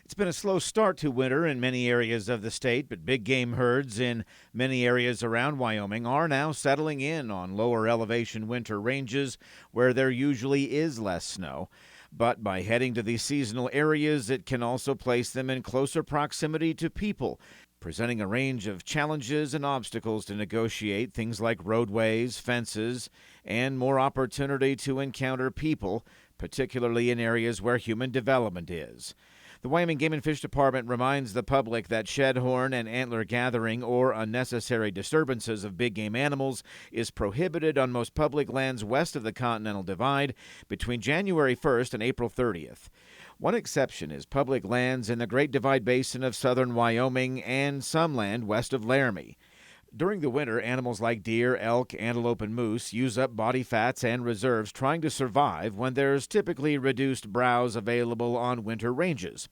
It's been a slow start to winter in many areas of the state, but big game herds in many areas around Wyoming are now settling in on lower elevation winter ranges where there usually is less snow. But by heading to these seasonal areas, it can also place them in closer proximity to people, presenting a range of challenges and obstacles to negotiate, things like roadways, fences, and more opportunity to encounter people, particularly in areas where human development is. The Wyoming Game and Fish Department reminds the public that shedhorn and antler gathering or unnecessary disturbances of big game animals is prohibited on most public lands west of the Continental Divide between January 1st and April 30th. One exception is public lands in the Great Divide Basin of southern Wyoming and some land west of Laramie. During the winter, animals like deer, elk, antelope, and moose use up body fats and reserves trying to survive when there's typically reduced browse available on winter ranges.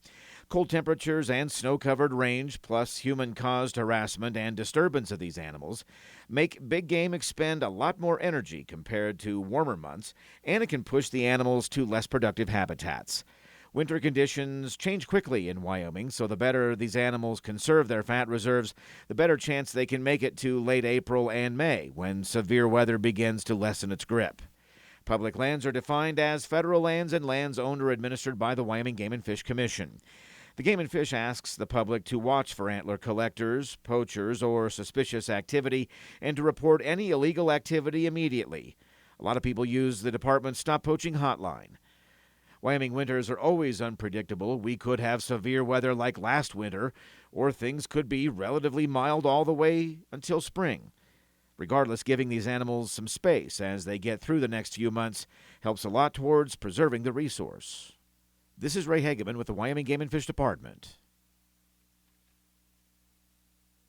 Cold temperatures and snow-covered range, plus human-caused harassment and disturbance of these animals, make big game expend a lot more energy compared to warmer months, and it can push the animals to less productive habitats. Winter conditions change quickly in Wyoming, so the better these animals conserve their fat reserves, the better chance they can make it to late April and May, when severe weather begins to lessen its grip. Public lands are defined as federal lands and lands owned or administered by the Wyoming Game and Fish Commission. The Game and Fish asks the public to watch for antler collectors, poachers, or suspicious activity, and to report any illegal activity immediately. A lot of people use the department's Stop Poaching hotline. Wyoming winters are always unpredictable. We could have severe weather like last winter, or things could be relatively mild all the way until spring. Regardless, giving these animals some space as they get through the next few months helps a lot towards preserving the resource. This is Ray Hageman with the Wyoming Game and Fish Department.